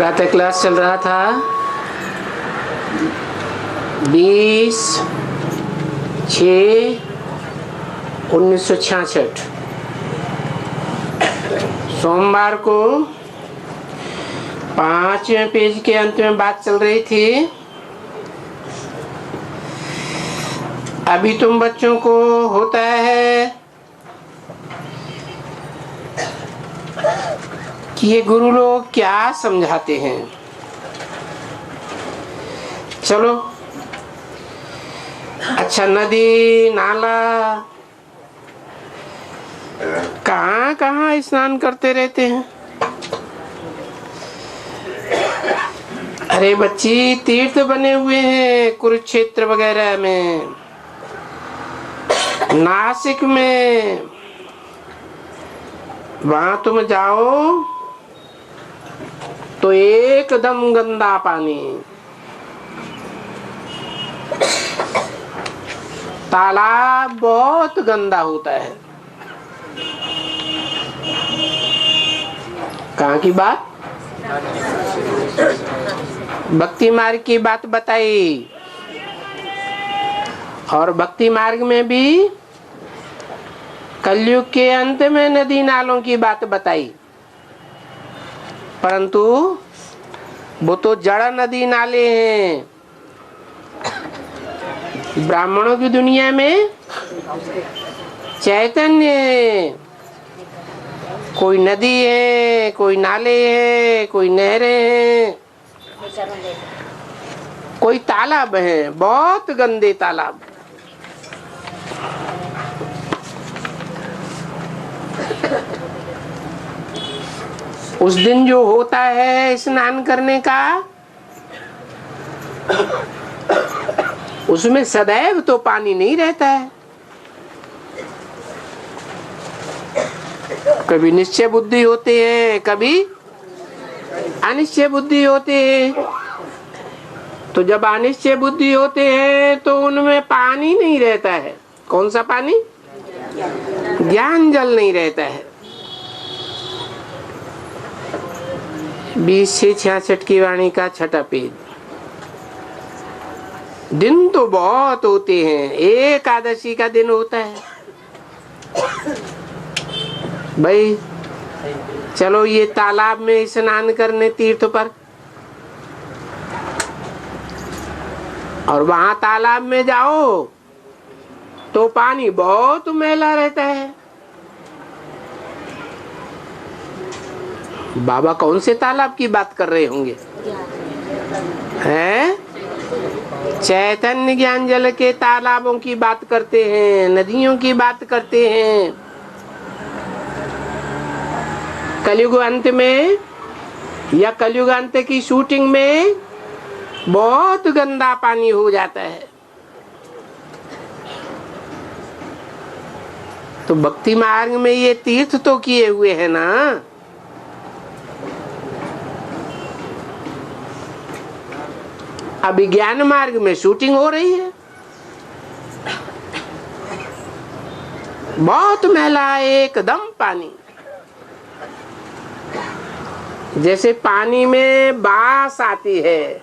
प्रातः क्लास चल रहा था 20/6/1966 सोमवार को 5वें पेज के अंत में बात चल रही थी। अभी तुम बच्चों को होता है कि ये गुरु लोग क्या समझाते हैं। चलो अच्छा, नदी नाला कहाँ कहाँ स्नान करते रहते हैं। अरे बच्ची, तीर्थ बने हुए हैं कुरुक्षेत्र वगैरह में, नासिक में। वहां तुम जाओ तो एकदम गंदा पानी, तालाब बहुत गंदा होता है। कहाँ की बात? भक्ति मार्ग की बात बताई, और भक्ति मार्ग में भी कलयुग के अंत में नदी नालों की बात बताई। परंतु वो तो जड़ नदी नाले हैं। ब्राह्मणों की दुनिया में चैतन्य है, कोई नदी है, कोई नाले है, कोई नहरें हैं, कोई तालाब है, बहुत गंदे तालाब। उस दिन जो होता है स्नान करने का, उसमें सदैव तो पानी नहीं रहता है। कभी निश्चय बुद्धि होते हैं, कभी अनिश्चय बुद्धि होते हैं। तो जब अनिश्चय बुद्धि होते हैं तो उनमें पानी नहीं रहता है। कौन सा पानी? ज्ञान जल नहीं रहता है। 20/6/66 की वाणी का 6ठा पेज। दिन तो बहुत होते हैं, एकादशी का दिन होता है। भाई चलो ये तालाब में स्नान करने तीर्थ पर, और वहां तालाब में जाओ तो पानी बहुत मैला रहता है। बाबा कौन से तालाब की बात कर रहे होंगे? हैं? चैतन्य ज्ञान जल के तालाबों की बात करते हैं, नदियों की बात करते हैं। कलयुग अंत में या कलयुग अंत की शूटिंग में बहुत गंदा पानी हो जाता है। तो भक्ति मार्ग में ये तीर्थ तो किए हुए हैं ना। अभी ज्ञान मार्ग में शूटिंग हो रही है, बहुत मैला एकदम पानी, जैसे पानी में बास आती है।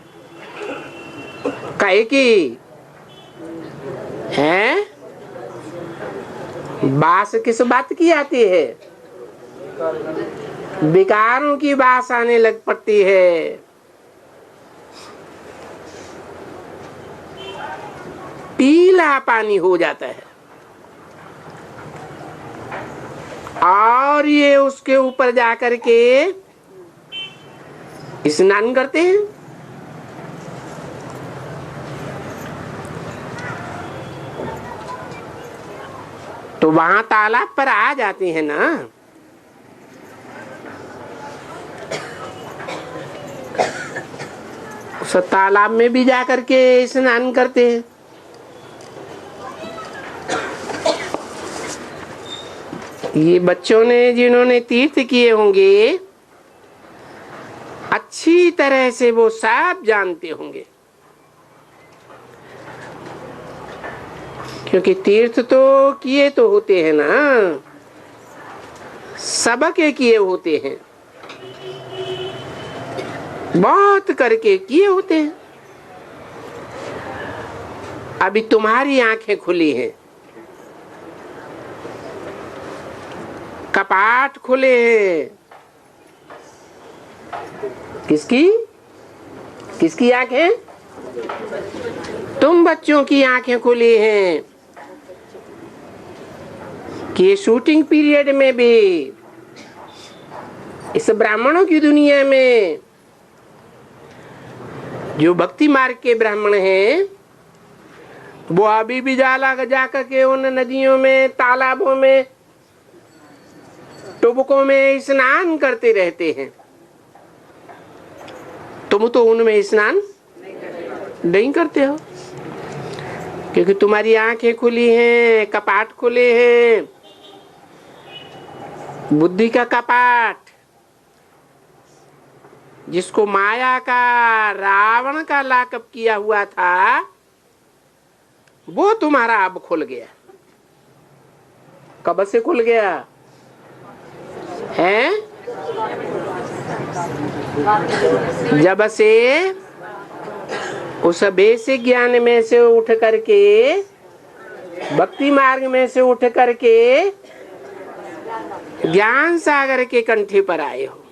काहे की है? बास किस बात की आती है? विकारों की बास आने लग पड़ती है। पीला पानी हो जाता है, और ये उसके ऊपर जाकर के स्नान करते हैं। तो वहां तालाब पर आ जाते हैं ना। उस तालाब में भी जाकर के स्नान करते हैं। ये बच्चों ने जिन्होंने तीर्थ किए होंगे, अच्छी तरह से वो सब जानते होंगे, क्योंकि तीर्थ तो किए तो होते हैं ना, सबके किए होते हैं। बहुत करके किए होते हैं। अभी तुम्हारी आंखें खुली हैं, कपाट खुले हैं। किसकी किसकी आंखें? तुम बच्चों की आंखें खुली हैं कि शूटिंग पीरियड में भी इस ब्राह्मणों की दुनिया में जो भक्ति मार्ग के ब्राह्मण हैं, वो अभी भी जाकर के उन नदियों में, तालाबों में, टुबकों में स्नान करते रहते हैं। तुम तो उनमें स्नान नहीं करते हो, क्योंकि तुम्हारी आंखें खुली हैं, कपाट खुले हैं, बुद्धि का कपाट, जिसको माया का, रावण का लाकअप किया हुआ था, वो तुम्हारा अब खुल गया। कब से खुल गया है? जब से उस बेसिक ज्ञान में से उठ करके, भक्ति मार्ग में से उठ करके ज्ञान सागर के कंठे पर आए हो।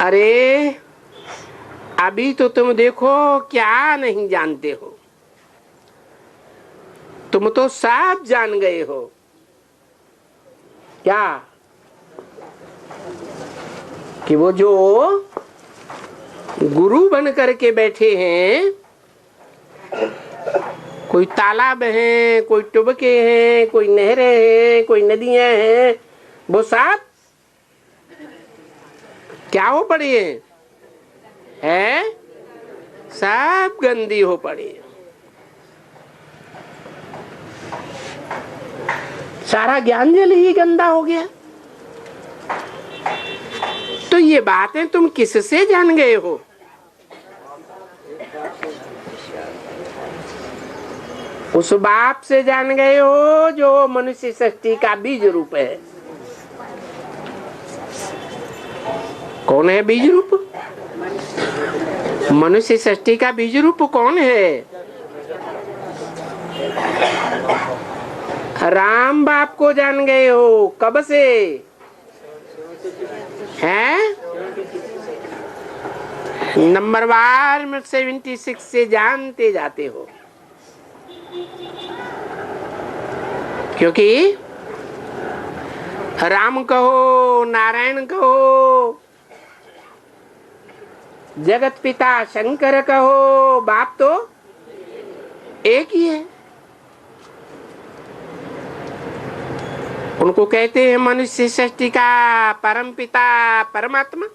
अरे अभी तो तुम देखो क्या नहीं जानते हो, तुम तो सब जान गए हो। क्या? कि वो जो गुरु बन करके बैठे हैं, कोई तालाब हैं, कोई टुबके हैं, कोई नहरें हैं, कोई नदियां हैं, वो सब क्या हो पड़ी है? सब गंदी हो पड़ी। सारा ज्ञान जल ही गंदा हो गया। तो ये बातें तुम किससे जान गए हो? उस बाप से जान गए हो जो मनुष्य सृष्टि का बीज रूप है। कौन है बीज रूप? मनुष्य सृष्टि का बीज रूप कौन है? राम बाप को जान गए हो। कब से हैं? नंबरवार में 76 से जानते जाते हो, क्योंकि राम कहो, नारायण कहो, जगत पिता शंकर कहो, बाप तो एक ही है। उनको कहते हैं मनुष्य सृष्टि का परम पिता परमात्मा।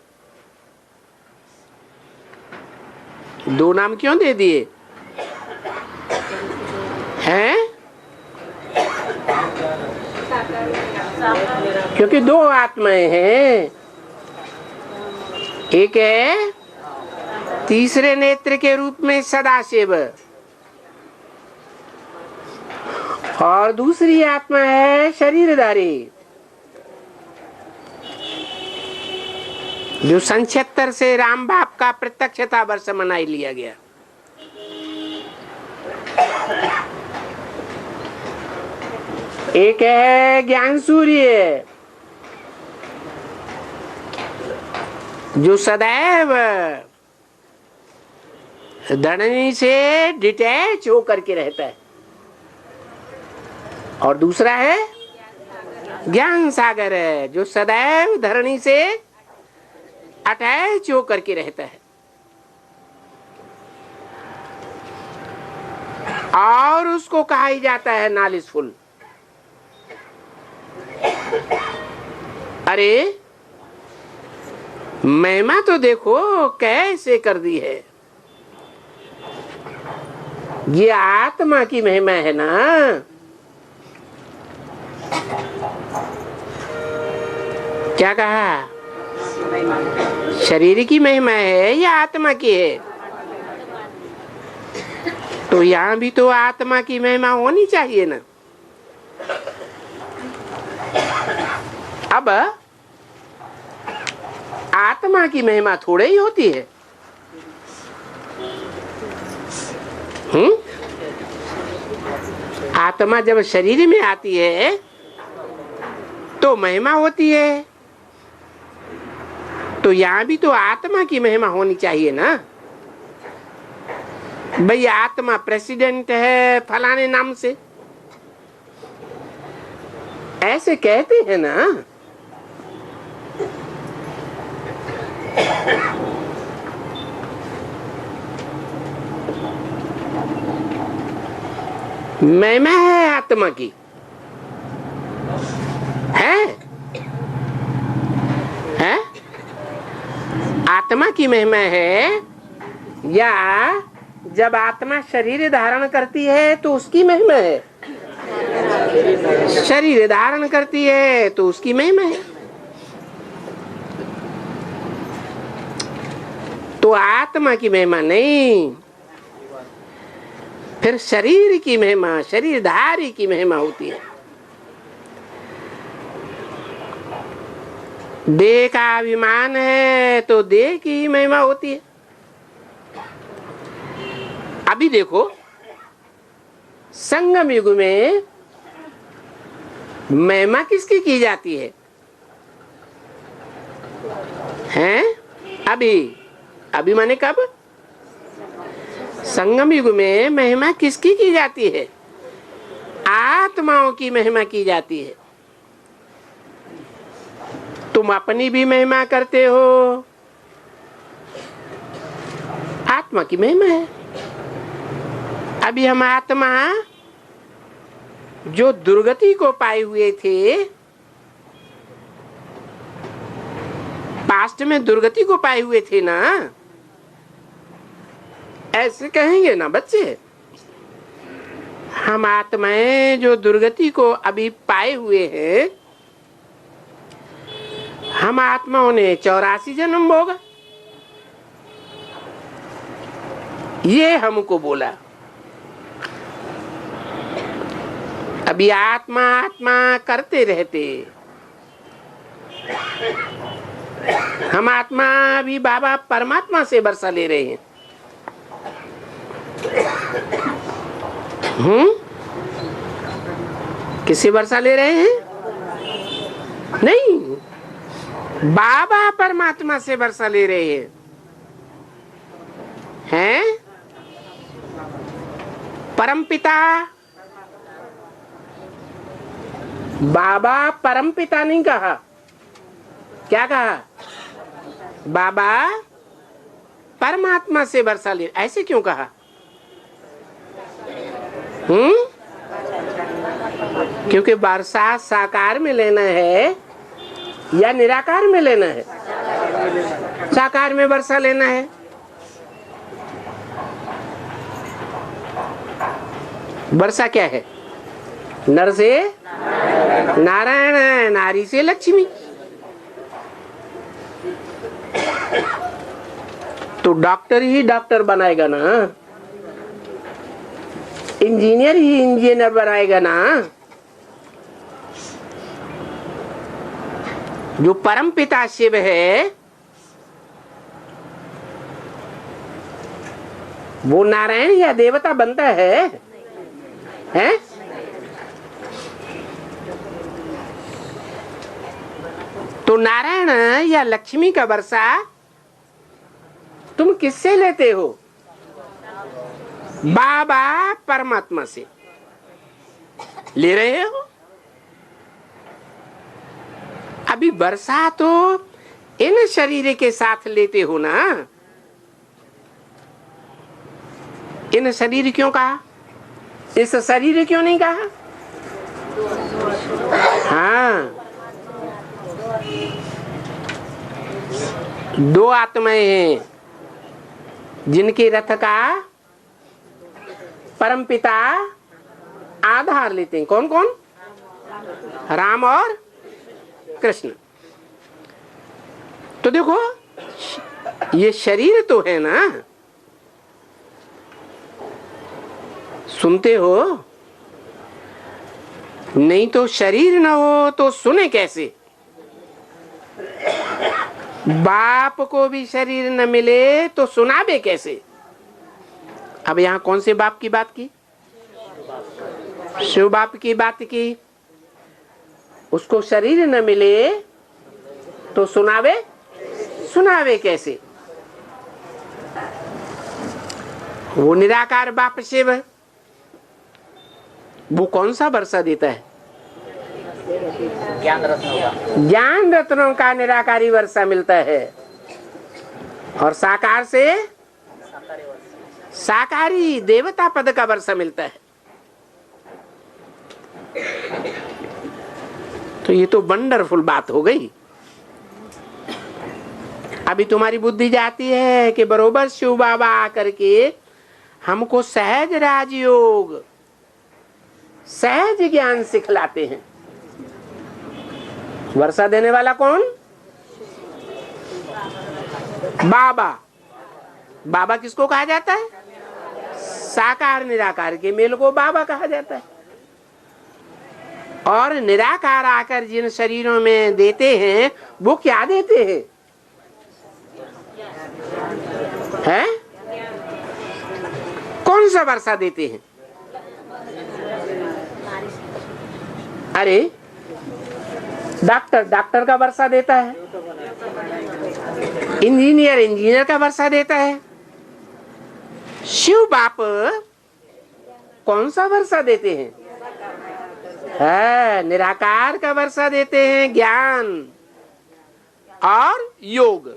दो नाम क्यों दे दिए हैं? क्योंकि दो आत्माएं हैं। एक है तीसरे नेत्र के रूप में सदाशिव, और दूसरी आत्मा है शरीरधारी, जो 76 से राम बाप का प्रत्यक्षता वर्ष मनाई लिया गया। एक है ज्ञान सूर्य, जो सदैव धरणी से डिटैच होकर के रहता है, और दूसरा है ज्ञान सागर है, जो सदैव धरणी से अटैच होकर के रहता है। और उसको कहा ही जाता है नॉलेजफुल। अरे महिमा तो देखो कैसे कर दी है। ये आत्मा की महिमा है ना। क्या कहा? शरीर की महिमा है या आत्मा की है? तो यहाँ भी तो आत्मा की महिमा होनी चाहिए ना। अब आत्मा की महिमा थोड़े ही होती है। आत्मा जब शरीर में आती है तो महिमा होती है, तो यहां भी तो आत्मा की महिमा होनी चाहिए ना। भाई आत्मा प्रेसिडेंट है फलाने नाम से, ऐसे कहते हैं ना। महिमा है आत्मा की, है आत्मा की महिमा है, या जब आत्मा शरीर धारण करती है तो उसकी महिमा है। शरीर धारण करती है तो उसकी महिमा है। तो आत्मा की महिमा नहीं, फिर शरीर की महिमा, शरीरधारी की महिमा होती है। देह का अभिमान है तो देह की ही महिमा होती है। अभी देखो संगम युग में महिमा किसकी की जाती है? हैं? अभी माने कब? संगम युग में महिमा किसकी की जाती है? आत्माओं की महिमा की जाती है। तुम अपनी भी महिमा करते हो, आत्मा की महिमा है। अभी हम आत्मा जो दुर्गति को पाए हुए थे, पास्ट में दुर्गति को पाए हुए थे ना, ऐसे कहेंगे ना बच्चे। हम आत्माएं जो दुर्गति को अभी पाए हुए हैं, हम आत्माओं ने 84 जन्म भोगा, ये हमको बोला। अभी आत्मा आत्मा करते रहते, हम आत्मा अभी बाबा परमात्मा से वर्षा ले रहे हैं। किससे वर्षा ले रहे हैं? नहीं, बाबा परमात्मा से वर्षा ले रहे हैं। परमपिता, बाबा परमपिता नहीं कहा, क्या कहा? बाबा परमात्मा से वर्षा ले। ऐसे क्यों कहा? क्योंकि वर्षा साकार में लेना है या निराकार में लेना है? साकार में वर्षा लेना है। वर्षा क्या है? नर से नारायण है, नारी से लक्ष्मी। तो डॉक्टर ही डॉक्टर बनाएगा ना, इंजीनियर ही इंजीनियर बनाएगा ना। जो परम पिता शिव है वो नारायण या देवता बनता है? हैं? तो नारायण या लक्ष्मी का वर्षा तुम किससे लेते हो? बाबा परमात्मा से ले रहे हो। अभी वर्षा तो इन शरीर के साथ लेते हो ना। इन शरीर क्यों कहा? इस शरीर क्यों नहीं कहा? हाँ, दो आत्माएं हैं जिनके रथ का परमपिता आधार लेते हैं। कौन कौन? राम और कृष्ण। तो देखो ये शरीर तो है ना, सुनते हो? नहीं तो शरीर ना हो तो सुने कैसे? बाप को भी शरीर न मिले तो सुनावे कैसे। अब यहाँ कौन से बाप की बात की? शिव बाप की बात की। उसको शरीर न मिले तो सुनावे कैसे। वो निराकार बाप शिव, वो कौन सा वर्षा देता है? ज्ञान रत्नों का निराकारी वर्षा मिलता है, और साकार से साकारी देवता पद का वर्षा मिलता है। तो ये तो वंडरफुल बात हो गई। अभी तुम्हारी बुद्धि जाती है कि बरोबर शिव बाबा आकर के हमको सहज राजयोग, सहज ज्ञान सिखलाते हैं। वर्षा देने वाला कौन? बाबा। बाबा किसको कहा जाता है? साकार निराकार के मेल को बाबा कहा जाता है। और निराकार आकर जिन शरीरों में देते हैं वो क्या देते हैं? हैं? कौन सा वर्षा देते हैं? अरे डॉक्टर का वर्षा देता है, इंजीनियर का वर्षा देता है। शिव बाप कौन सा वर्षा देते हैं? है निराकार का वर्षा देते हैं, ज्ञान और योग।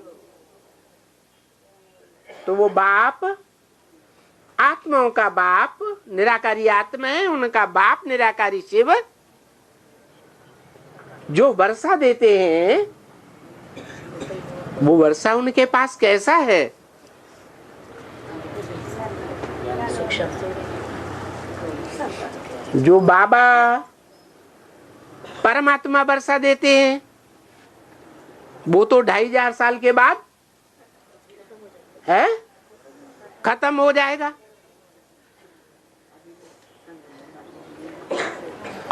तो वो बाप आत्माओं का बाप, निराकारी आत्मा है, उनका बाप निराकारी शिव जो वर्षा देते हैं, वो वर्षा उनके पास कैसा है? जो बाबा परमात्मा वर्षा देते हैं वो तो 2500 साल के बाद है खत्म हो जाएगा।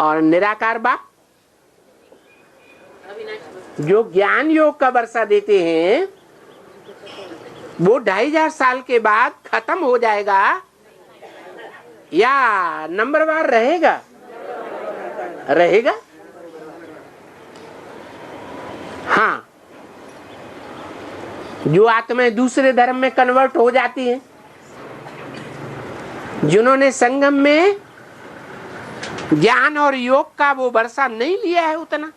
और निराकार बाप जो ज्ञान योग का वर्षा देते हैं वो 2500 साल के बाद खत्म हो जाएगा या नंबरवार रहेगा? रहेगा। हाँ, जो आत्माएं दूसरे धर्म में कन्वर्ट हो जाती हैं, जिन्होंने संगम में ज्ञान और योग का वो वर्षा नहीं लिया है उतना,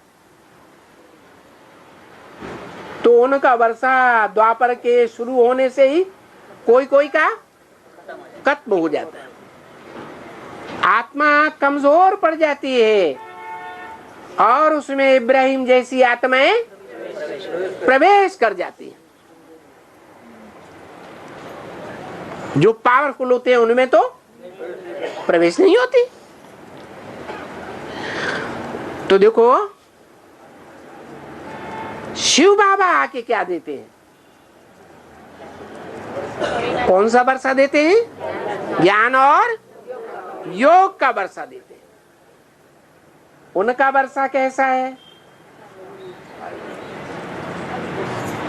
तो उनका वर्षा द्वापर के शुरू होने से ही कोई का खत्म हो जाता है। आत्मा कमजोर पड़ जाती है और उसमें इब्राहिम जैसी आत्माएं प्रवेश कर जाती है। जो पावरफुल होते हैं उनमें तो प्रवेश नहीं होती। तो देखो शिव बाबा आके क्या देते हैं? कौन सा वर्षा देते हैं? ज्ञान और योग का वर्षा देते हैं। उनका वर्षा कैसा है?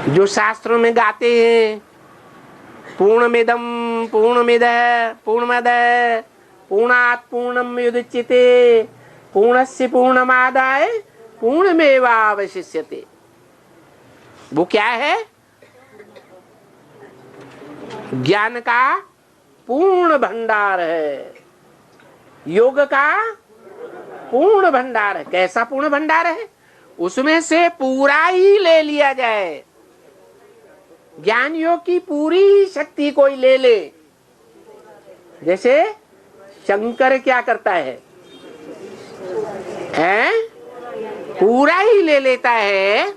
जो शास्त्रों में गाते हैं, पूर्णमिदं पूर्णमिदः पूर्णमदः पूर्णात् पूर्णमुदच्यते पूर्णस्य पूर्णमादाय पूर्णमेवावशिष्यते। वो क्या है? ज्ञान का पूर्ण भंडार है, योग का पूर्ण भंडार है। कैसा पूर्ण भंडार है? उसमें से पूरा ही ले लिया जाए। ज्ञान योग की पूरी शक्ति कोई ले ले। जैसे शंकर क्या करता है? पूरा ही ले लेता है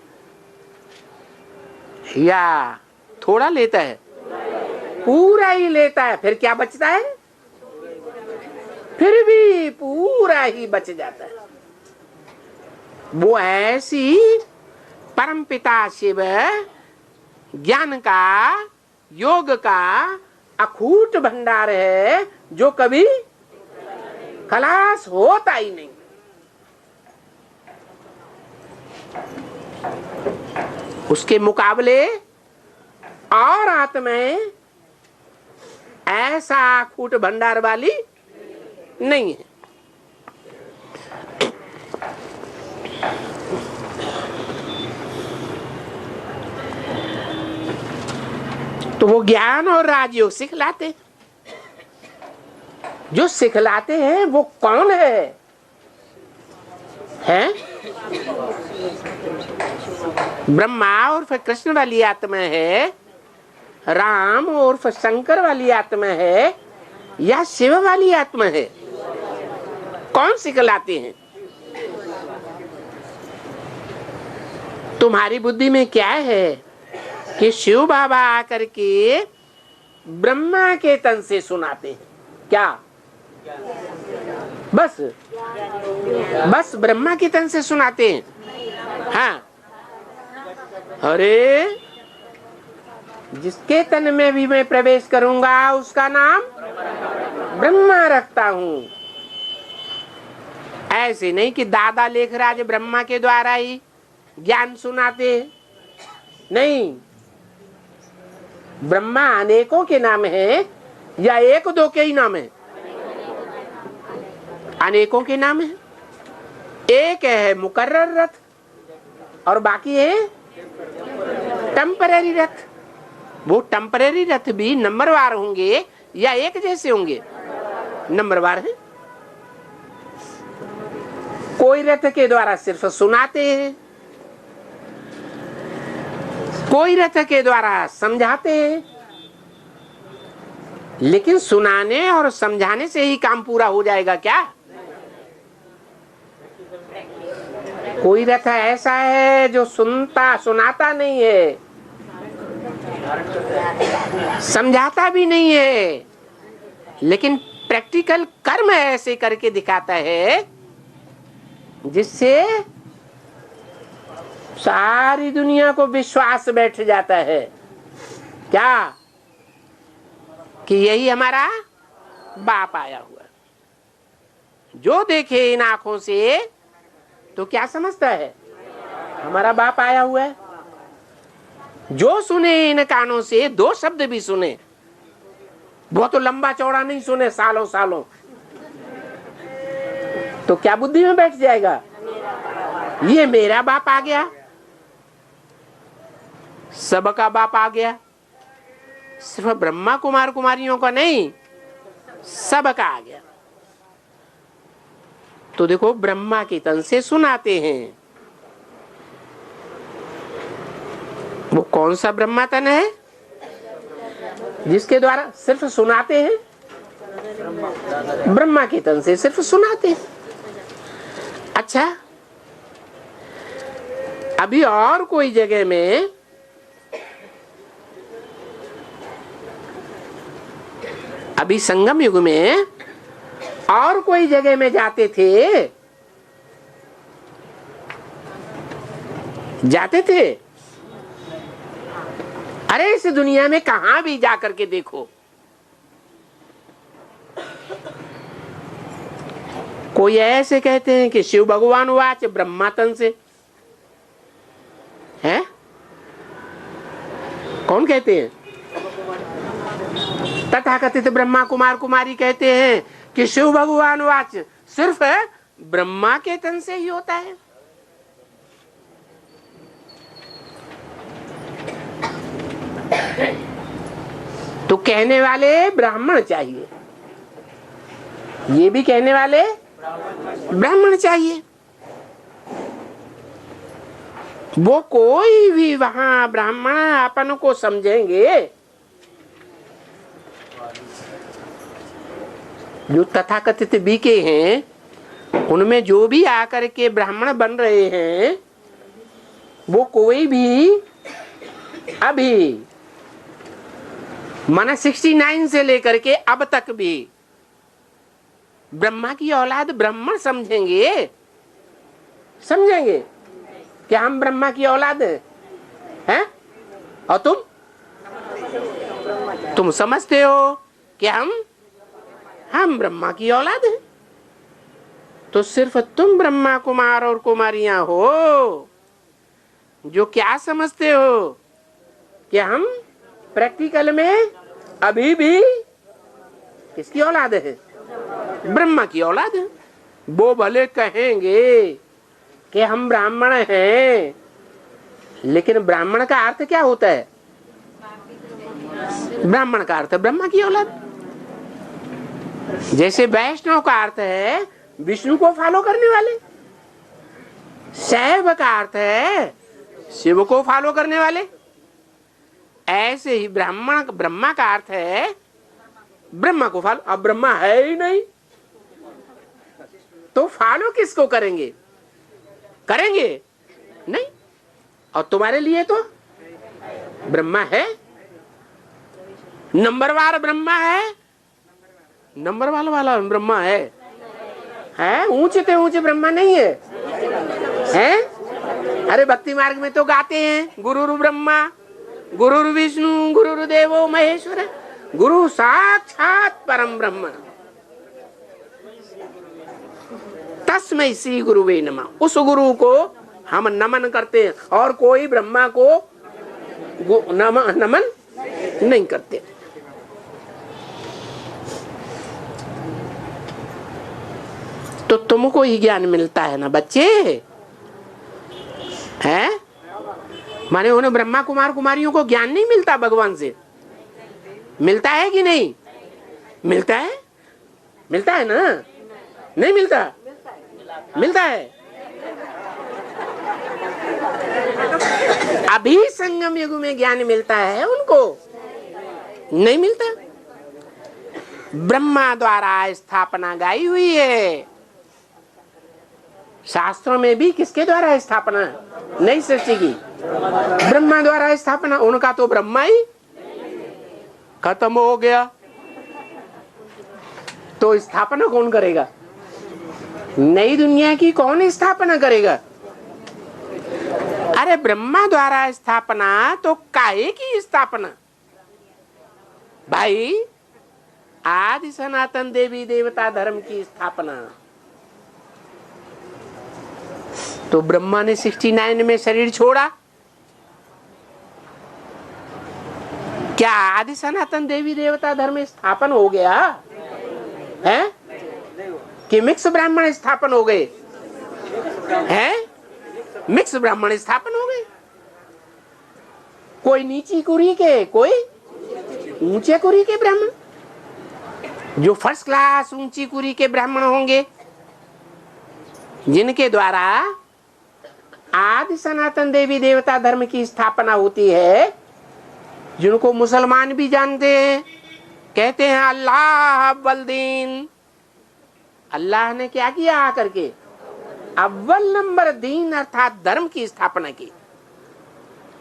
या थोड़ा लेता है? पूरा ही लेता है। फिर क्या बचता है? फिर भी पूरा ही बच जाता है। वो ऐसी परमपिता शिव ज्ञान का योग का अखूट भंडार है जो कभी खलास होता ही नहीं। उसके मुकाबले और आत्माएं ऐसा कूट भंडार वाली नहीं है। तो वो ज्ञान और राजयोग सिखलाते, जो सिखलाते हैं वो कौन है? हैं? ब्रह्मा और फिर कृष्ण वाली आत्मा है, राम और फिर शंकर वाली आत्मा है, या शिव वाली आत्मा है? कौन सिखलाते हैं? तुम्हारी बुद्धि में क्या है कि शिव बाबा आकर के ब्रह्मा के तन से सुनाते हैं? क्या बस ब्रह्मा के तन से सुनाते हैं? हाँ, अरे जिसके तन में भी मैं प्रवेश करूंगा उसका नाम ब्रह्मा रखता हूं। ऐसे नहीं कि दादा लेखराज ब्रह्मा के द्वारा ही ज्ञान सुनाते हैं, नहीं। ब्रह्मा अनेकों के नाम है या एक दो के ही नाम है? अनेकों के नाम है। एक है मुकर्रर रथ और बाकी है टेम्पररी रथ। वो टेम्पररी रथ भी नंबरवार होंगे या एक जैसे होंगे? नंबरवार है। कोई रथ के द्वारा सिर्फ सुनाते हैं, कोई रथ के द्वारा समझाते हैं, लेकिन सुनाने और समझाने से ही काम पूरा हो जाएगा क्या? कोई रथ ऐसा है जो सुनाता नहीं है, समझाता भी नहीं है, लेकिन प्रैक्टिकल कर्म ऐसे करके दिखाता है जिससे सारी दुनिया को विश्वास बैठ जाता है। क्या? कि यही हमारा बाप आया हुआ। जो देखे इन आंखों से तो क्या समझता है? हमारा बाप आया हुआ है। जो सुने इन कानों से, दो शब्द भी सुने, वो तो लंबा चौड़ा नहीं सुने सालों सालों, तो क्या बुद्धि में बैठ जाएगा? ये मेरा बाप आ गया, सबका बाप आ गया। सिर्फ ब्रह्मा कुमार कुमारियों का नहीं, सबका आ गया। तो देखो, ब्रह्मा के तन से सुनाते हैं। वो कौन सा ब्रह्मा तन है जिसके द्वारा सिर्फ सुनाते हैं? ब्रह्मा के तन से सिर्फ सुनाते हैं। अच्छा, अभी और कोई जगह में अभी संगम युग में और कोई जगह में जाते थे। अरे इस दुनिया में कहां भी जाकर के देखो, कोई ऐसे कहते हैं कि शिव भगवान वाच ब्रह्मा तन से है? कौन कहते हैं? तथाकथित ब्रह्मा कुमार कुमारी कहते हैं कि शिव भगवान वाच सिर्फ ब्रह्मा के तन से ही होता है। तो कहने वाले ब्राह्मण चाहिए, ये भी कहने वाले ब्राह्मण चाहिए। वो कोई भी वहां ब्राह्मण अपन को समझेंगे, जो तथाकथित बीके हैं उनमें जो भी आकर के ब्राह्मण बन रहे हैं, वो कोई भी अभी माना 69 से लेकर के अब तक भी ब्रह्मा की औलाद ब्राह्मण समझेंगे कि हम ब्रह्मा की औलाद हैं? और तुम समझते हो कि हम ब्रह्मा की औलाद हैं। तो सिर्फ तुम ब्रह्मा कुमार और कुमारियां हो, जो क्या समझते हो कि हम प्रैक्टिकल में अभी भी किसकी औलाद है? ब्रह्मा की औलाद है। वो भले कहेंगे कि हम ब्राह्मण हैं, लेकिन ब्राह्मण का अर्थ क्या होता है? ब्राह्मण का अर्थ है ब्रह्मा की औलाद। जैसे वैष्णव का अर्थ है विष्णु को फॉलो करने वाले, शैव का अर्थ है शिव को फॉलो करने वाले, ऐसे ही ब्रह्मा का अर्थ है ब्रह्मा को फॉलो। अब ब्रह्मा है ही नहीं तो फॉलो किसको करेंगे? नहीं। और तुम्हारे लिए तो ब्रह्मा है, नंबरवार ब्रह्मा है, नंबर वाला ब्रह्मा है ऊंचे ते ऊंचे ब्रह्मा नहीं है? अरे भक्ति मार्ग में तो गाते हैं गुरुरु ब्रह्मा गुरुरु विष्णु गुरुरु देवो महेश्वर गुरु साक्षात परम ब्रह्म तस्मै श्री गुरुवे नमः। उस गुरु को हम नमन करते हैं और कोई ब्रह्मा को नमन नहीं करते। तो तुमको ही ज्ञान मिलता है ना बच्चे, हैं? माने उन्हें ब्रह्मा कुमार कुमारियों को ज्ञान नहीं मिलता भगवान से? मिलता है कि नहीं मिलता है? मिलता है ना? नहीं मिलता? मिलता है। अभी संगम युग में ज्ञान मिलता है उनको? नहीं मिलता। ब्रह्मा द्वारा स्थापना गाई हुई है शास्त्रों में भी। किसके द्वारा स्थापना? नई सृष्टि की ब्रह्मा द्वारा स्थापना। उनका तो ब्रह्मा ही खत्म हो गया तो स्थापना कौन करेगा? नई दुनिया की कौन स्थापना करेगा? अरे ब्रह्मा द्वारा स्थापना तो काहे की स्थापना भाई? आदि सनातन देवी देवता धर्म की स्थापना तो ब्रह्मा ने 69 में शरीर छोड़ा। क्या आदि सनातन देवी देवता धर्म स्थापन हो गया है कि मिक्स ब्राह्मण स्थापन हो गए हैं? मिक्स ब्राह्मण स्थापन हो गए। कोई नीची कुरी के, कोई ऊंचे कुरी के ब्राह्मण। जो फर्स्ट क्लास ऊंची कुरी के ब्राह्मण होंगे जिनके द्वारा आदि सनातन देवी देवता धर्म की स्थापना होती है, जिनको मुसलमान भी जानते हैं, कहते हैं अल्लाह अव्वल दीन। अल्लाह ने क्या किया आकर के? अव्वल नंबर दीन अर्थात धर्म की स्थापना की।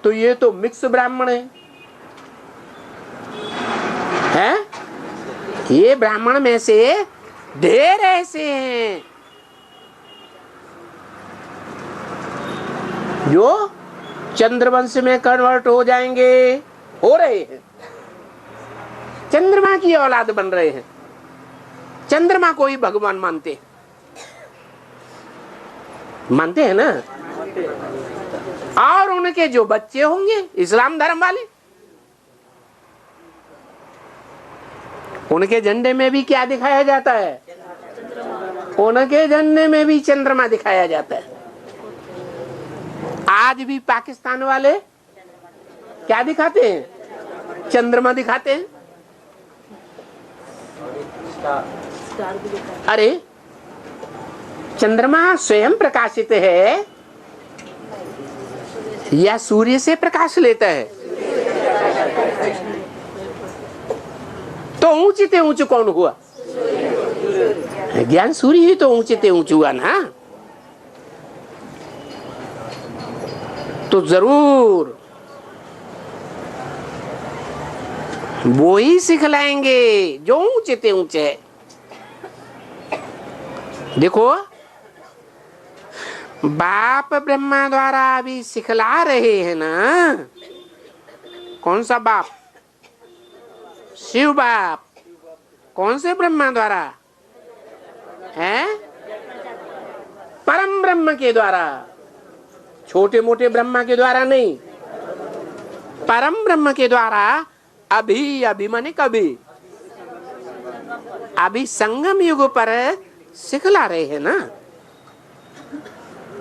तो ये तो मिक्स ब्राह्मण है? ये ब्राह्मण में से ढेर ऐसे हैं जो चंद्रवंश में कन्वर्ट हो जाएंगे, हो रहे हैं, चंद्रमा की औलाद बन रहे हैं, चंद्रमा को ही भगवान मानते हैं ना। और उनके जो बच्चे होंगे इस्लाम धर्म वाले, उनके झंडे में भी क्या दिखाया जाता है? उनके झंडे में भी चंद्रमा दिखाया जाता है। आज भी पाकिस्तान वाले क्या दिखाते हैं? चंद्रमा दिखाते हैं। अरे चंद्रमा स्वयं प्रकाशित है या सूर्य से प्रकाश लेता है? तो ऊंचे ते ऊंचे कौन हुआ? ज्ञान सूर्य ही तो ऊंचे ते ऊंचे हुआ ना। तो जरूर वो ही सिखलाएंगे जो ऊंचे ते ऊंचे है। देखो बाप ब्रह्मा द्वारा अभी सिखला रहे हैं ना। कौन सा बाप? शिव बाप। कौन से ब्रह्मा द्वारा है? परम ब्रह्म के द्वारा। छोटे मोटे ब्रह्मा के द्वारा नहीं, परम ब्रह्म के द्वारा। अभी अभी माने कभी, अभी संगम युग पर सिखला रहे हैं ना।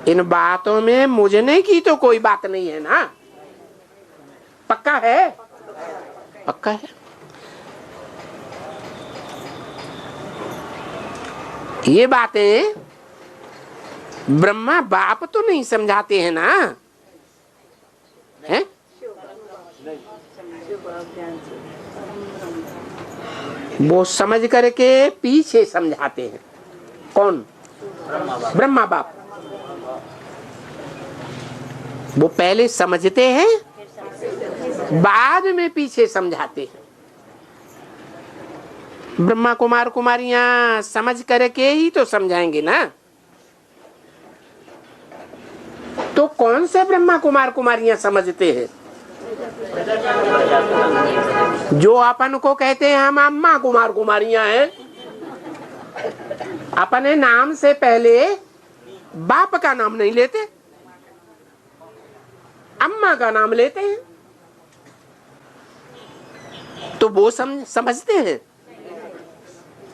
इन बातों में मुझने की तो कोई बात नहीं है ना। पक्का है? पक्का है। ये बातें ब्रह्मा बाप तो नहीं समझाते हैं ना, है? वो समझ करके पीछे समझाते हैं। कौन? ब्रह्मा बाप। वो पहले समझते हैं, बाद में पीछे समझाते हैं। ब्रह्मा कुमार कुमारियां समझ करके ही तो समझाएंगे ना। तो कौन से ब्रह्मा कुमार कुमारियां समझते हैं? जो अपन को कहते हैं हम अम्मा कुमार कुमारियां हैं। अपने नाम से पहले बाप का नाम नहीं लेते, अम्मा का नाम लेते हैं। तो वो समझते हैं?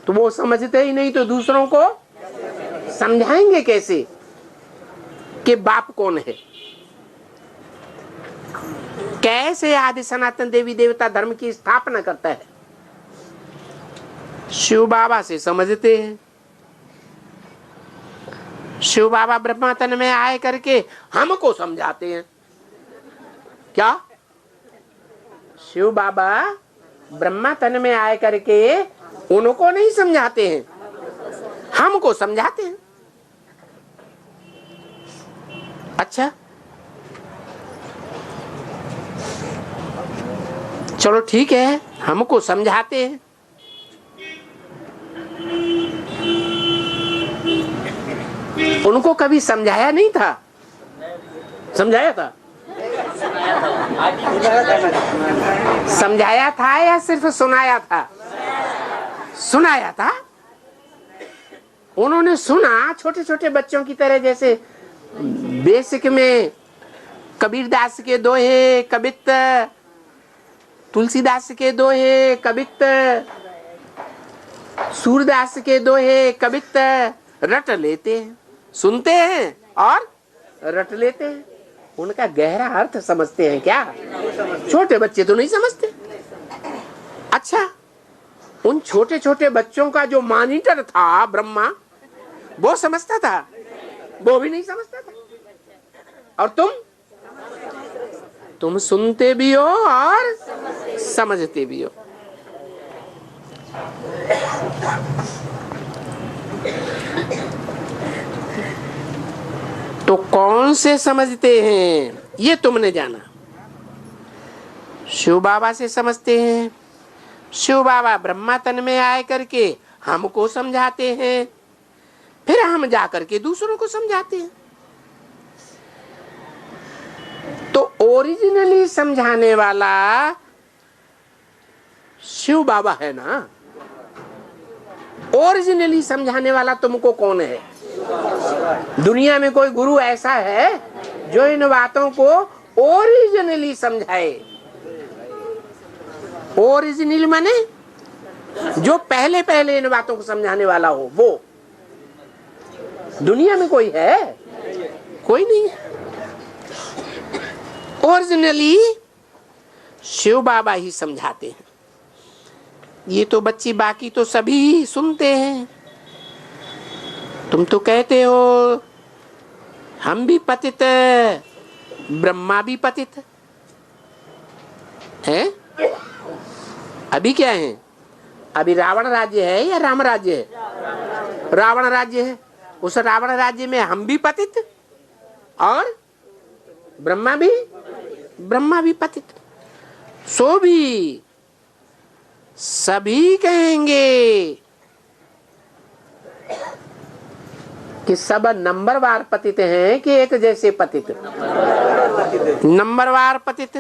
तो वो समझते ही नहीं तो दूसरों को समझाएंगे कैसे कि बाप कौन है? कैसे आदि सनातन देवी देवता धर्म की स्थापना करता है? शिव बाबा से समझते हैं। शिव बाबा ब्रह्मा तन में आए करके हमको समझाते हैं। क्या? शिव बाबा ब्रह्मा तन में आए करके उनको नहीं समझाते हैं, हमको समझाते हैं। अच्छा, चलो ठीक है, हमको समझाते हैं। उनको कभी समझाया नहीं था? समझाया था? समझाया था या सिर्फ सुनाया था? सुनाया था। उन्होंने सुना छोटे छोटे बच्चों की तरह, जैसे बेसिक में कबीरदास के दोहे कवित्त, तुलसीदास के दोहे कवित्त, सूरदास के दोहे कवित्त रट लेते हैं, सुनते हैं और रट लेते हैं। उनका गहरा अर्थ समझते हैं क्या? छोटे बच्चे तो नहीं समझते। अच्छा, उन छोटे छोटे बच्चों का जो मॉनिटर था ब्रह्मा, वो समझता था? वो भी नहीं समझता था। और तुम सुनते भी हो और समझते भी हो। तो कौन से समझते हैं ये तुमने जाना? शिव बाबा से समझते हैं। शिव बाबा ब्रह्मा तन में आए करके हमको समझाते हैं, फिर हम जा करके दूसरों को समझाते हैं। तो ओरिजिनली समझाने वाला शिव बाबा है ना। ओरिजिनली समझाने वाला तुमको कौन है? दुनिया में कोई गुरु ऐसा है जो इन बातों को ओरिजिनली समझाए? ओरिजिनल माने जो पहले पहले इन बातों को समझाने वाला हो, वो दुनिया में कोई है? कोई नहीं है। ओरिजिनली शिव बाबा ही समझाते हैं। ये तो बच्ची, बाकी तो सभी सुनते हैं। तुम तो कहते हो हम भी पतित, ब्रह्मा भी पतित है। अभी क्या है? अभी रावण राज्य है या राम राज्य है? रावण राज्य है। उस रावण राज्य में हम भी पतित और ब्रह्मा भी पतित। सो भी सभी कहेंगे कि सब नंबरवार पतित हैं कि एक जैसे पतित? नंबरवार पतित।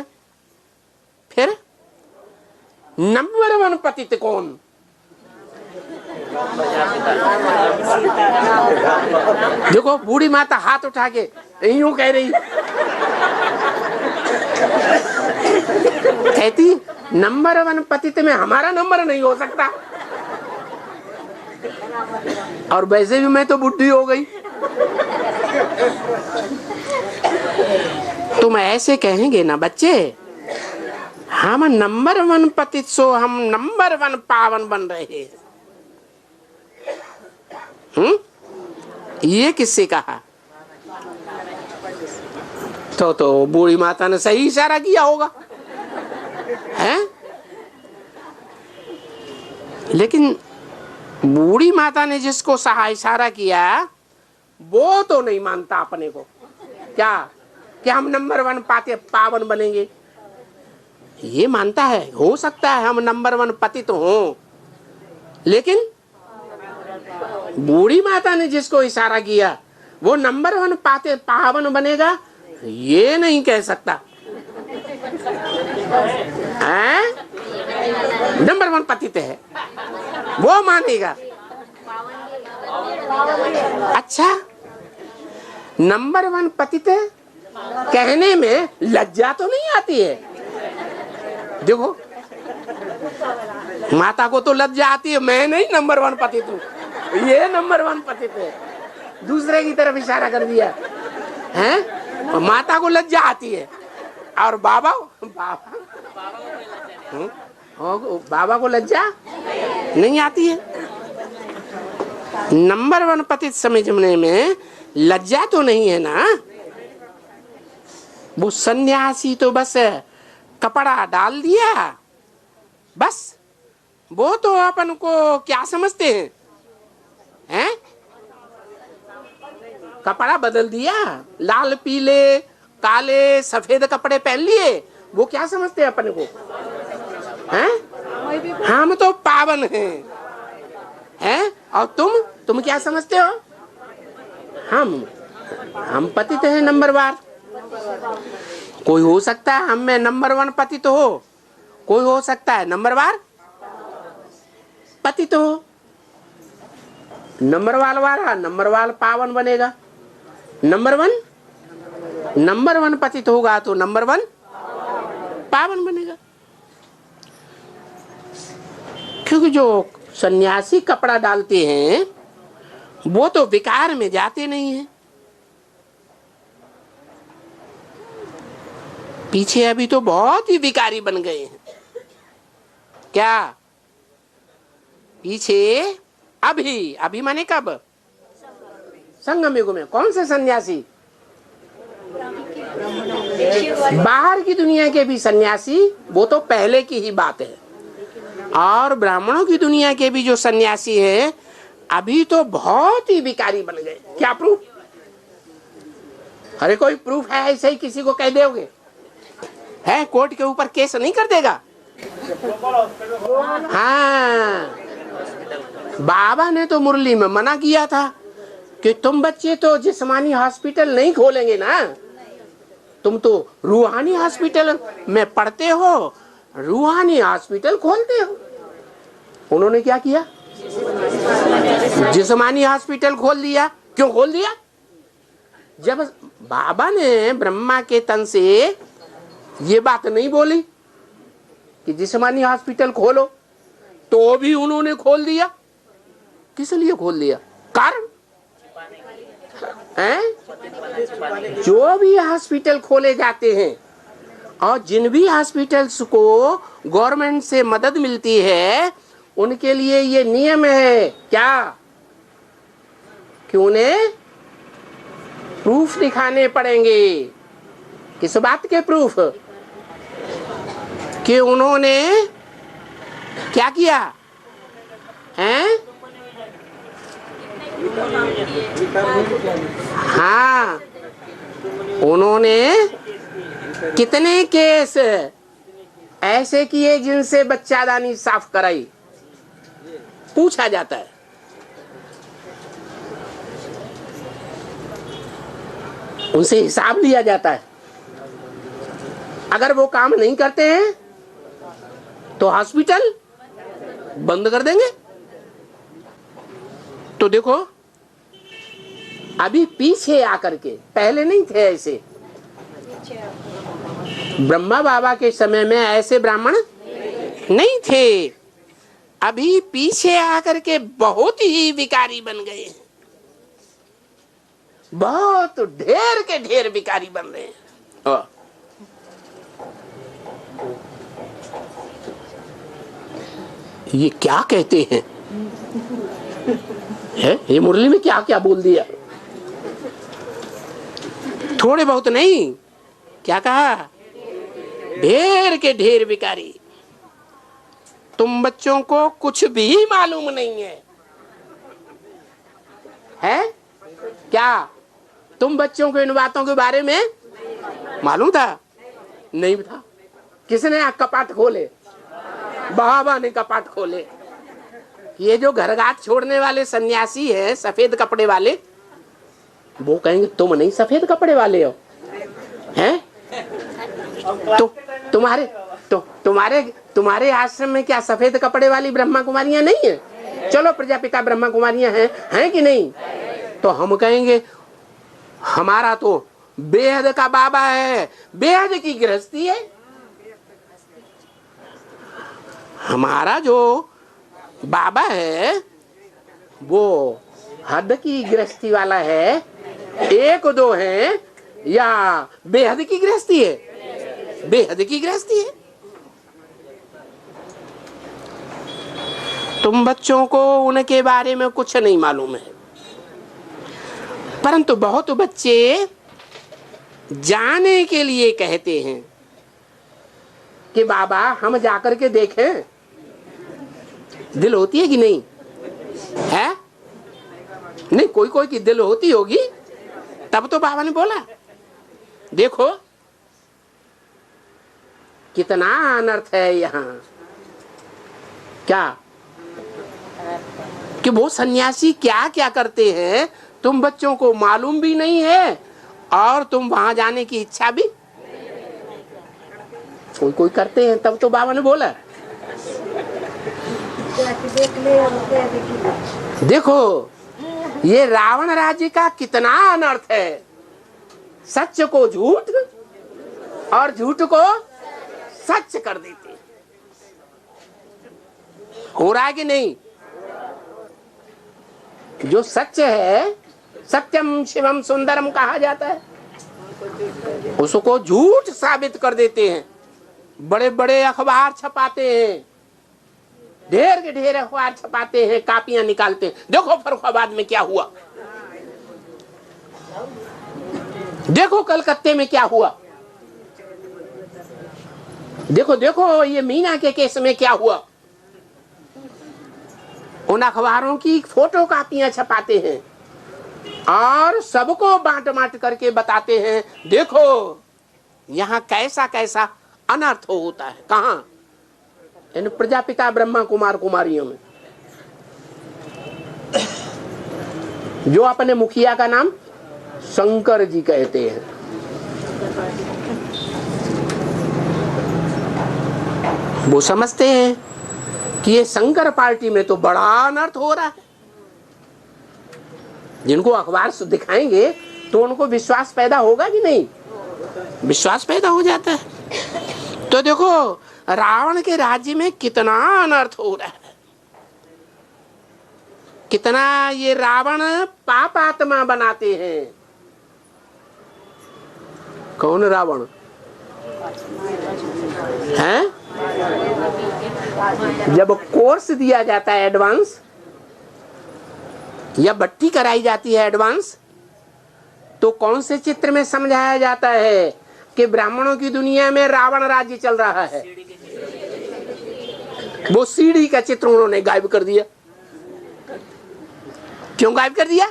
फिर नंबर 1 पतित कौन? देखो, बूढ़ी माता हाथ उठा के यूं कह रही, कहती नंबर 1 पतित में हमारा नंबर नहीं हो सकता, और वैसे भी मैं तो बुढ़ी हो गई। तुम ऐसे कहेंगे ना बच्चे, हम नंबर 1 पतित सो हम नंबर 1 पावन बन रहे हैं। ये किससे कहा? तो बूढ़ी माता ने सही इशारा किया होगा, हैं? लेकिन बूढ़ी माता ने जिसको सहा इशारा किया वो तो नहीं मानता अपने को, क्या कि हम नंबर 1 पाते पावन बनेंगे। ये मानता है हो सकता है हम नंबर 1 पतित हों, लेकिन बूढ़ी माता ने जिसको इशारा किया वो नंबर 1 पाते पावन बनेगा, ये नहीं कह सकता। नंबर 1 पतित है वो मानेगा। अच्छा, नंबर 1 पतित कहने में लज्जा तो नहीं आती है? देखो माता को तो लज्जा आती है, मैं नहीं नंबर 1 पतित हूँ, ये नंबर 1 पतित है। दूसरे की तरफ इशारा कर दिया है, माता को लज्जा आती है, और बाबा बाबा को लज्जा नहीं आती है। नंबर 1 पतित समझने में लज्जा तो नहीं है ना। वो सन्यासी तो बस कपड़ा डाल दिया, बस वो तो अपन को क्या समझते हैं, हैं? कपड़ा बदल दिया, लाल पीले काले सफेद कपड़े पहन लिए, वो क्या समझते हैं अपन को, हैं? हम तो पावन हैं, और तुम क्या समझते हो? हम पतित हैं नंबर 1। कोई हो सकता है हम में नंबर 1 पतित हो, कोई हो सकता है नंबर 1 पतित हो। नंबर वाला नंबर 1 पावन बनेगा, नंबर 1 पतित होगा तो नंबर 1 पावन बनेगा। क्योंकि जो सन्यासी कपड़ा डालते हैं वो तो विकार में जाते नहीं हैं। पीछे अभी तो बहुत ही विकारी बन गए हैं। क्या पीछे अभी माने कब? संगम युग में। कौन से सन्यासी? बाहर की दुनिया के भी सन्यासी, वो तो पहले की ही बात है। और ब्राह्मणों की दुनिया के भी जो सन्यासी हैं अभी तो बहुत ही विकारी बन गए। क्या प्रूफ? अरे कोई प्रूफ है ऐसे ही किसी को कह दोगे है, कोर्ट के ऊपर केस नहीं कर देगा। हाँ, बाबा ने तो मुरली में मना किया था कि तुम बच्चे तो जिस्मानी हॉस्पिटल नहीं खोलेंगे ना, तुम तो रूहानी हॉस्पिटल में पढ़ते हो, रूहानी हॉस्पिटल खोलते हो। उन्होंने क्या किया? जिस्मानी हॉस्पिटल खोल दिया। क्यों खोल दिया? जब बाबा ने ब्रह्मा के तन से ये बात नहीं बोली कि जिस्मानी हॉस्पिटल खोलो, तो भी उन्होंने खोल दिया। किस लिए खोल दिया? कारण हैं? जो भी हॉस्पिटल खोले जाते हैं और जिन भी हॉस्पिटल्स को गवर्नमेंट से मदद मिलती है उनके लिए ये नियम है क्या कि उन्हें प्रूफ दिखाने पड़ेंगे। किस बात के प्रूफ? कि उन्होंने क्या किया हैं? हाँ, उन्होंने कितने केस ऐसे किए जिनसे बच्चादानी साफ कराई, पूछा जाता है। उनसे हिसाब लिया जाता है। अगर वो काम नहीं करते हैं तो हॉस्पिटल बंद कर देंगे। तो देखो अभी पीछे आकर के, पहले नहीं थे ऐसे। ब्रह्मा बाबा के समय में ऐसे ब्राह्मण नहीं थे, अभी पीछे आकर के बहुत ही विकारी बन गए हैं, बहुत ढेर के ढेर विकारी बन रहे हैं। ये क्या कहते हैं है? ये मुरली में क्या क्या बोल दिया, थोड़े बहुत नहीं, क्या कहा, ढेर के ढेर विकारी। तुम बच्चों को कुछ भी मालूम नहीं है, है क्या? तुम बच्चों को इन बातों के बारे में मालूम था? नहीं था। किसने कपाट खोले? बाबा ने कपाट खोले। ये जो घरगात छोड़ने वाले सन्यासी है सफेद कपड़े वाले, वो कहेंगे तुम नहीं सफेद कपड़े वाले हो, हैं? तो तुम्हारे आश्रम में क्या सफेद कपड़े वाली ब्रह्मा कुमारियां नहीं है? चलो प्रजापिता ब्रह्मा कुमारियां हैं कि नहीं? तो हम कहेंगे हमारा तो बेहद का बाबा है, बेहद की गृहस्थी है। हमारा जो बाबा है वो हद की गृहस्थी वाला है, एक दो है या बेहद की गृहस्थी है? बेहद की गृहस्थी है। तुम बच्चों को उनके बारे में कुछ नहीं मालूम है, परंतु बहुत बच्चे जाने के लिए कहते हैं कि बाबा हम जाकर के देखें। दिल होती है कि नहीं है? नहीं, कोई कोई की दिल होती होगी, तब तो बाबा ने बोला। देखो कितना अनर्थ है यहाँ, क्या कि वो सन्यासी क्या क्या करते हैं तुम बच्चों को मालूम भी नहीं है, और तुम वहां जाने की इच्छा भी कोई कोई करते हैं, तब तो बाबा ने बोला। देखो ये रावण राज्य का कितना अनर्थ है, सच को झूठ और झूठ को सच कर देते। हो रहा है कि नहीं? जो सच है, सत्यम शिवम सुंदरम कहा जाता है, उसको झूठ साबित कर देते हैं। बड़े बड़े अखबार छपाते हैं, ढेर के ढेर अखबार छपाते हैं, कापियां निकालते हैं। देखो फर्रुखाबाद में क्या हुआ, देखो कलकत्ते में क्या हुआ, देखो देखो ये मीना के केस में क्या हुआ। उन अखबारों की फोटो कापियां छपाते हैं और सबको बांट बांट करके बताते हैं, देखो यहाँ कैसा कैसा अनर्थ होता है। कहाँ? इन प्रजापिता ब्रह्मा कुमार कुमारियों में, जो अपने मुखिया का नाम शंकर जी कहते हैं। वो समझते हैं कि ये शंकर पार्टी में तो बड़ा अनर्थ हो रहा है। जिनको अखबार दिखाएंगे तो उनको विश्वास पैदा होगा कि नहीं? विश्वास पैदा हो जाता है। तो देखो रावण के राज्य में कितना अनर्थ हो रहा है, कितना ये रावण पाप आत्मा बनाते हैं। कौन रावण है? जब कोर्स दिया जाता है एडवांस या बट्टी कराई जाती है एडवांस, तो कौन से चित्र में समझाया जाता है कि ब्राह्मणों की दुनिया में रावण राज्य चल रहा है? वो सीढ़ी का चित्र उन्होंने गायब कर दिया। क्यों गायब कर दिया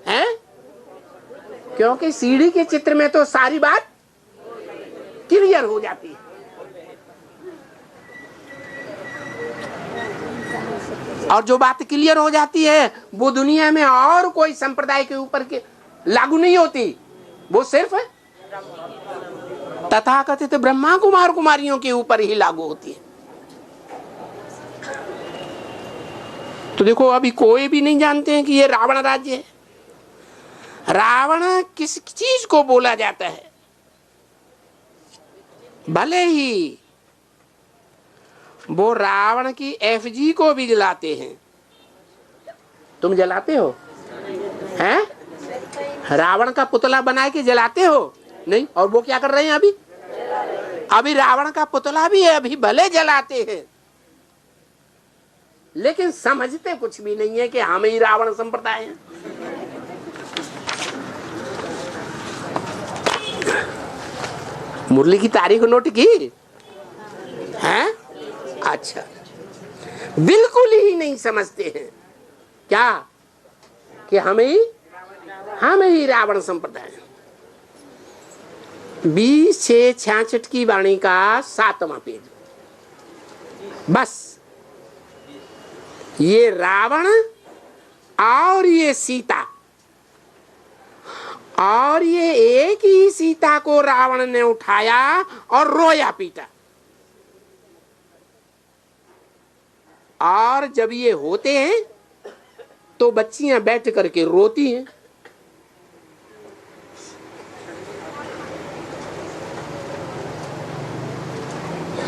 है? क्योंकि सीढ़ी के चित्र में तो सारी बात क्लियर हो जाती है। और जो बात क्लियर हो जाती है वो दुनिया में और कोई संप्रदाय के ऊपर के लागू नहीं होती, वो सिर्फ तथाकथित ब्रह्मा कुमार कुमारियों के ऊपर ही लागू होती है। तो देखो अभी कोई भी नहीं जानते हैं कि ये रावण राज्य है। रावण किस चीज को बोला जाता है? भले ही वो रावण की एफजी को भी जलाते हैं। तुम जलाते हो? हैं? रावण का पुतला बना के जलाते हो? नहीं। और वो क्या कर रहे हैं अभी? अभी रावण का पुतला भी है, अभी भले जलाते हैं, लेकिन समझते कुछ भी नहीं है कि हम ही रावण संप्रदाय हैं। मुरली की तारीख नोट की हैं? अच्छा, बिल्कुल ही नहीं समझते हैं क्या कि हम ही रावण संप्रदाय हैं। 20/6/66 की वाणी का 7वां पेज। बस ये रावण और ये सीता, और ये एक ही सीता को रावण ने उठाया और रोया पीटा। और जब ये होते हैं तो बच्चियां बैठ करके रोती हैं।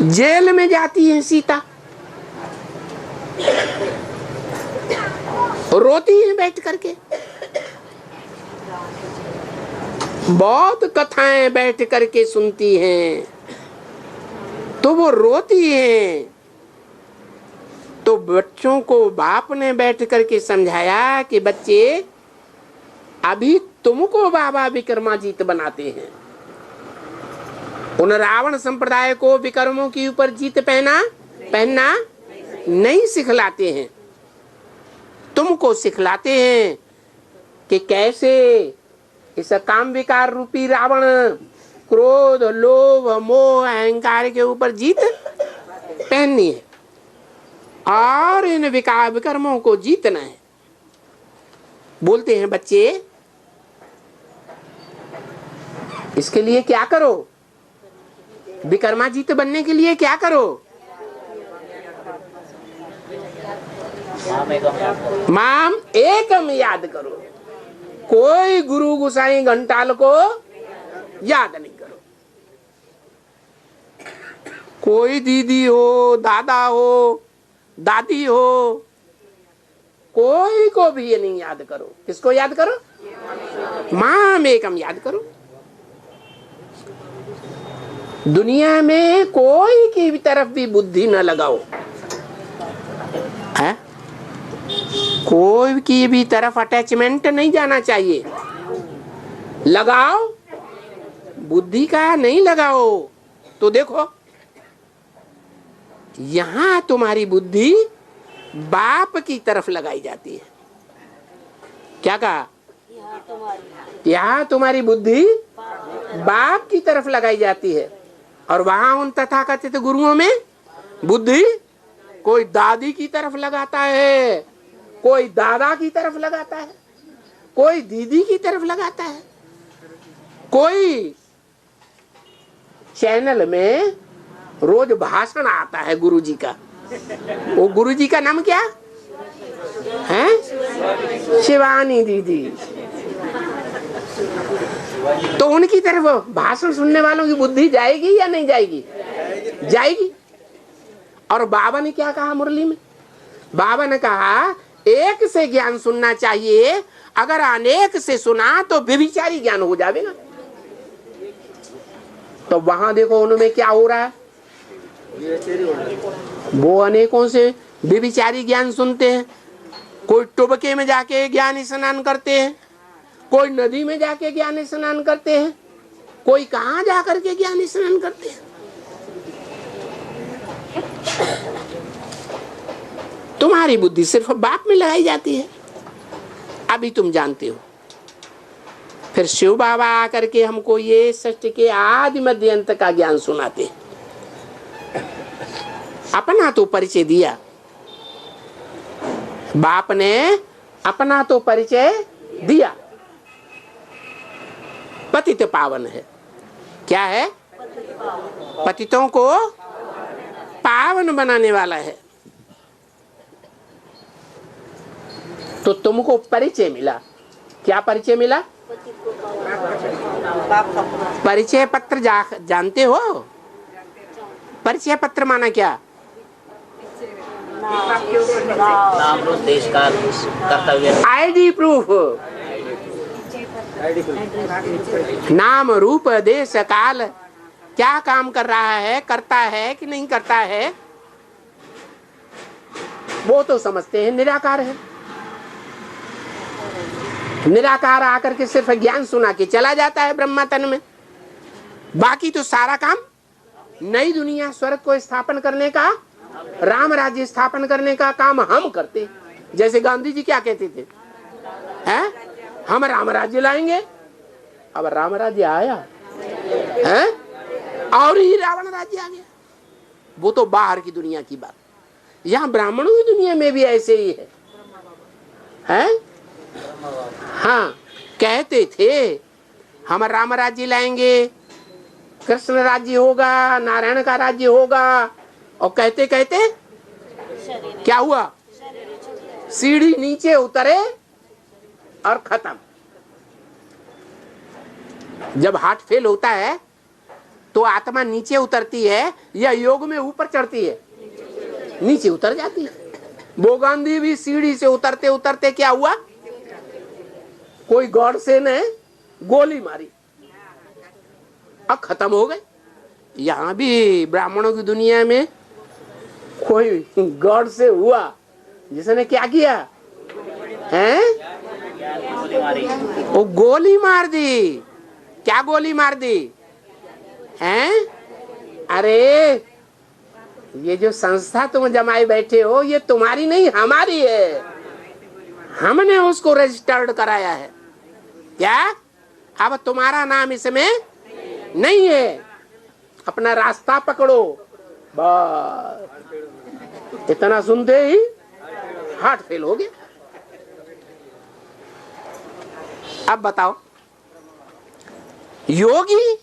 जेल में जाती है सीता, रोती है बैठ करके। बहुत कथाएं बैठ करके सुनती हैं तो वो रोती हैं। तो बच्चों को बाप ने बैठ करके समझाया कि बच्चे, अभी तुमको बाबा विक्रमाजीत बनाते हैं। उन रावण संप्रदाय को विक्रमों के ऊपर जीत पहनना नहीं सिखलाते हैं, तुमको सिखलाते हैं कि कैसे इस काम विकार रूपी रावण क्रोध, लोभ, मोह, अहंकार के ऊपर जीत पहननी है और इन विकार विक्रमों को जीतना है। बोलते हैं बच्चे, इसके लिए क्या करो? विक्रमाजीत बनने के लिए क्या करो? माम एकम याद करो। कोई गुरु गुसाई घंटाल को याद नहीं करो। कोई दीदी हो, दादा हो, दादी हो, कोई को भी ये नहीं याद करो। किसको याद करो? माम एकम याद करो। दुनिया में कोई की भी तरफ भी बुद्धि न लगाओ, है? कोई की भी तरफ अटैचमेंट नहीं जाना चाहिए। लगाओ, बुद्धि का नहीं लगाओ। तो देखो, यहां तुम्हारी बुद्धि बाप की तरफ लगाई जाती है। क्या कहा? यहां तुम्हारी बुद्धि बाप की तरफ लगाई जाती है, और वहां उन तथाकथित गुरुओं में बुद्धि कोई दादी की तरफ लगाता है, कोई दादा की तरफ लगाता है, कोई दीदी की तरफ लगाता है, कोई चैनल में रोज भाषण आता है गुरुजी का। वो गुरुजी का नाम क्या है? शिवानी दीदी। तो उनकी तरफ भाषण सुनने वालों की बुद्धि जाएगी या नहीं जाएगी? जाएगी। और बाबा ने क्या कहा मुरली में? बाबा ने कहा एक से ज्ञान सुनना चाहिए, अगर अनेक से सुना तो व्यभिचारी ज्ञान हो जाएगा। तो वहां देखो उनमें क्या हो रहा है, वो अनेकों से व्यभिचारी ज्ञान सुनते हैं। कोई टुबके में जाके ज्ञान स्नान करते हैं, कोई नदी में जाके ज्ञान स्नान करते हैं, कोई कहां जाकर के ज्ञान स्नान करते हैं। तुम्हारी बुद्धि सिर्फ बाप में लगाई जाती है, अभी तुम जानते हो। फिर शिव बाबा आकर के हमको ये सृष्टि के आदि मध्य अंत का ज्ञान सुनाते हैं। अपना तो परिचय दिया, बाप ने अपना तो परिचय दिया। पतित पावन है। क्या है? पतितों को पावन बनाने वाला है। तो तुमको परिचय मिला। क्या परिचय मिला? परिचय पत्र जानते हो? परिचय पत्र माना क्या? नाम रूप देश काल कर्तव्य। ID proof. नाम रूप देश काल, क्या काम कर रहा है, करता है कि नहीं करता है, वो तो समझते हैं निराकार है। निराकार आकर के सिर्फ ज्ञान सुना के चला जाता है ब्रह्मा तन में। बाकी तो सारा काम नई दुनिया स्वर्ग को स्थापन करने का, राम राज्य स्थापन करने का काम हम करते। जैसे गांधी जी क्या कहते थे, हैं? हम राम राज्य लाएंगे। अब राम राज्य आया है और ही रावण राज्य आ गया। वो तो बाहर की दुनिया की बात। यहाँ ब्राह्मणों की दुनिया में भी ऐसे ही है? हाँ, कहते थे हम राम राज्य लाएंगे, कृष्ण राज्य होगा, नारायण का राज्य होगा, और कहते कहते क्या हुआ? सीढ़ी नीचे उतरे और खत्म। जब हार्ट फेल होता है तो आत्मा नीचे उतरती है या योग में ऊपर चढ़ती है? नीचे उतर जाती है। वो गांधी भी सीढ़ी से उतरते उतरते क्या हुआ? कोई गॉड से ने गोली मारी और खत्म हो गए। यहाँ भी ब्राह्मणों की दुनिया में कोई गॉड से हुआ जिसने क्या किया है? वो गोली मार दी। क्या गोली मार दी हैं? अरे ये जो संस्था तुम जमाए बैठे हो, ये तुम्हारी नहीं हमारी है। हमने उसको रजिस्टर्ड कराया है। क्या? अब तुम्हारा नाम इसमें नहीं है। अपना रास्ता पकड़ो। बस इतना सुनते ही हार्ट फेल हो गया। अब बताओ, योगी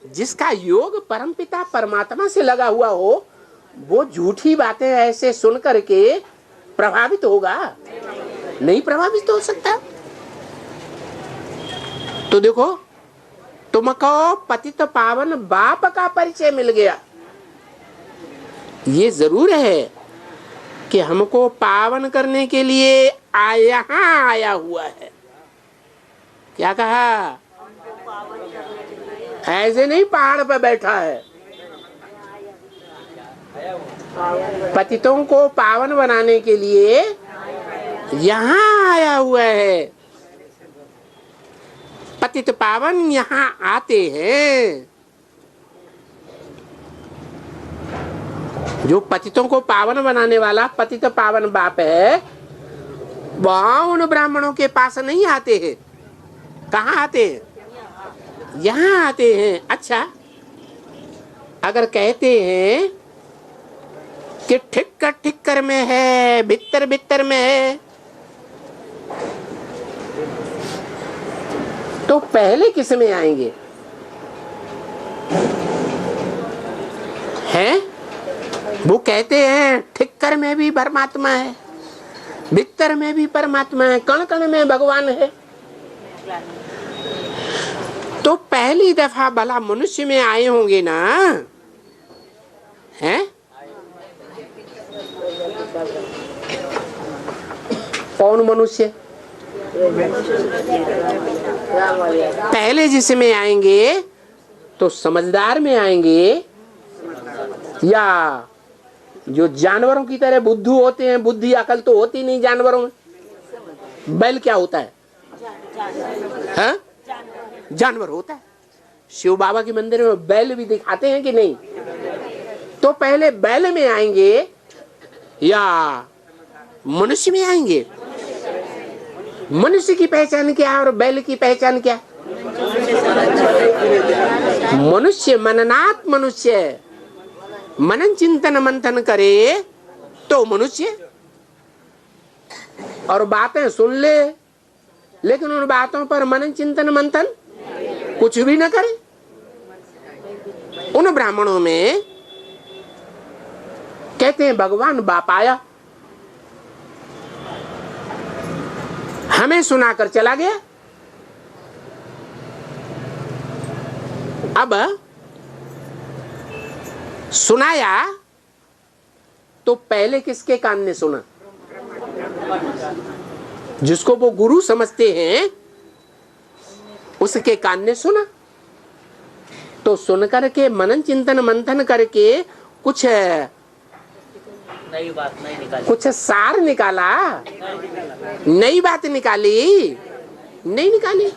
जिसका योग परमपिता परमात्मा से लगा हुआ हो, वो झूठी बातें ऐसे सुन करके प्रभावित होगा? नहीं प्रभावित हो सकता। तो देखो, तुमको पतित पावन बाप का परिचय मिल गया। ये जरूर है कि हमको पावन करने के लिए यहाँ आया हुआ है। क्या कहा? ऐसे नहीं पहाड़ पर बैठा है। पतितों को पावन बनाने के लिए यहाँ आया हुआ है। पतित पावन यहाँ आते हैं। जो पतितों को पावन बनाने वाला पतित पावन बाप है, वहां उन ब्राह्मणों के पास नहीं आते हैं। कहाँ आते हैं? यहाँ आते हैं। अच्छा, अगर कहते हैं कि ठिक्कर ठिक्कर में है, बित्तर बित्तर में है, तो पहले किस में आएंगे? हैं? वो कहते हैं ठिक्कर में भी परमात्मा है, बित्तर में भी परमात्मा है, कण कण में भगवान है। तो पहली दफा भला मनुष्य में आए होंगे ना? हैं? कौन मनुष्य? पहले जिसमें आएंगे तो समझदार में आएंगे, या जो जानवरों की तरह बुद्धू होते हैं? बुद्धि अकल तो होती नहीं जानवरों में। बैल क्या होता है? हाँ? जानवर होता है। शिव बाबा के मंदिर में बैल भी दिखाते हैं कि नहीं? तो पहले बैल में आएंगे या मनुष्य में आएंगे? मनुष्य की पहचान क्या और बैल की पहचान क्या? मनुष्य मननात् मनुष्य, मनन चिंतन मंथन करे तो मनुष्य, और बातें सुन ले लेकिन उन बातों पर मनन चिंतन मंथन कुछ भी न करे। उन ब्राह्मणों में कहते हैं भगवान बाप आया, हमें सुनाकर चला गया, अब सुनाया तो पहले किसके कान ने सुना? जिसको वो गुरु समझते हैं उसके कान ने सुना। तो सुन करके मनन चिंतन मंथन करके कुछ नई बात नहीं निकाली, कुछ सार निकाला, नई बात निकाली नहीं निकाली।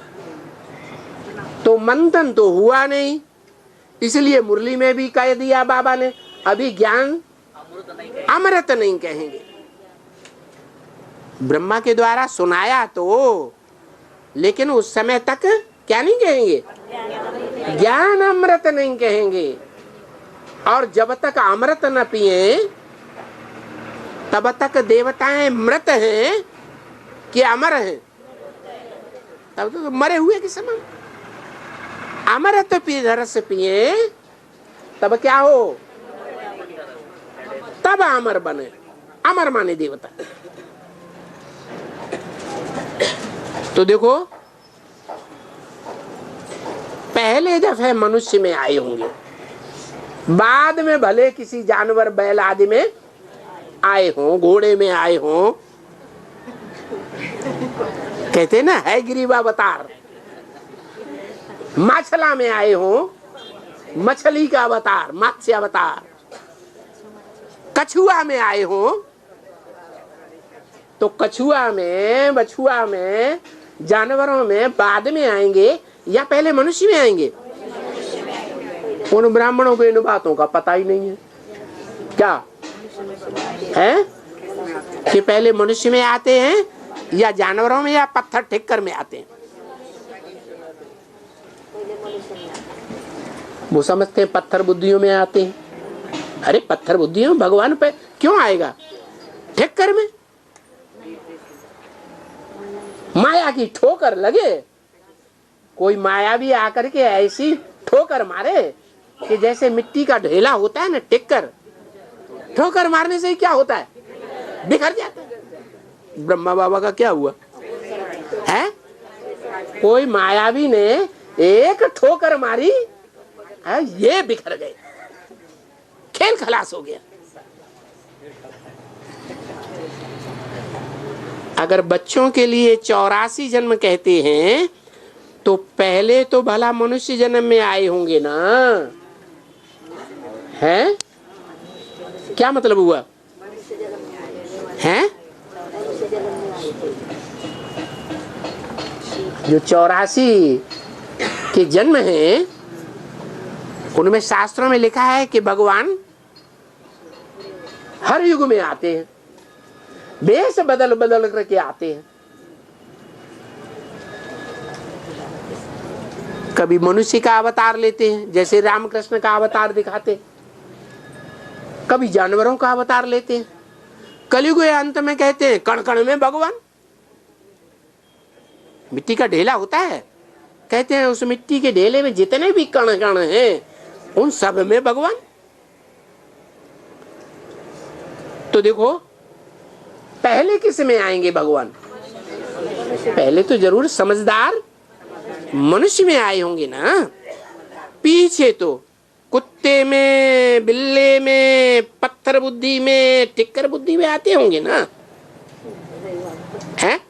तो मंथन तो हुआ नहीं, इसलिए मुरली में भी कह दिया बाबा ने, अभी ज्ञान अमृत नहीं कहेंगे। ब्रह्मा के द्वारा सुनाया तो, लेकिन उस समय तक क्या नहीं कहेंगे? ज्ञान अमृत नहीं कहेंगे। और जब तक अमृत न पिए तब तक देवताएं मृत हैं कि अमर हैं? तब तो मरे हुए के समान। अमृत पी रस पिए तब क्या हो? तब अमर बने। अमर माने देवता। तो देखो, पहले दफे मनुष्य में आए होंगे, बाद में भले किसी जानवर बैल आदि में आए हों, घोड़े में आए हों। कहते ना है गिरीवावतार। माछला में आए हों, मछली का अवतार, मत्स्य अवतार। कछुआ में आए हों तो कछुआ में, बछुआ में, जानवरों में बाद में आएंगे या पहले मनुष्य में आएंगे? उन ब्राह्मणों को इन बातों का पता ही नहीं है। क्या है कि पहले मनुष्य में आते हैं या जानवरों में या पत्थर ठिक्कर में आते हैं? वो समझते हैं पत्थर बुद्धियों में आते हैं। अरे पत्थर बुद्धियों भगवान पे क्यों आएगा? ठिक्कर में। माया की ठोकर लगे, कोई माया भी आकर के ऐसी ठोकर मारे कि जैसे मिट्टी का ढेला होता है ना, टिक्कर, ठोकर मारने से ही क्या होता है? बिखर जाता है। ब्रह्मा बाबा का क्या हुआ है? कोई मायावी ने एक ठोकर मारी है, ये बिखर गए, खेल खलास हो गया। अगर बच्चों के लिए 84 जन्म कहते हैं तो पहले तो भला मनुष्य जन्म में आए होंगे ना? है क्या मतलब हुआ है? जो 84 के जन्म हैं उनमें शास्त्रों में लिखा है कि भगवान हर युग में आते हैं, वेश बदल बदल करके आते हैं। कभी मनुष्य का अवतार लेते हैं, जैसे रामकृष्ण का अवतार दिखाते, कभी जानवरों का अवतार लेते हैं। कलयुग के अंत में कहते हैं कण कण में भगवान। मिट्टी का ढेला होता है, कहते हैं उस मिट्टी के ढेले में जितने भी कण कण हैं उन सब में भगवान। तो देखो पहले किस में आएंगे भगवान? पहले तो जरूर समझदार मनुष्य में आए होंगे ना। पीछे तो कुत्ते में, बिल्ले में, पत्थर बुद्धि में, टिक्कर बुद्धि में आते होंगे ना। हैं?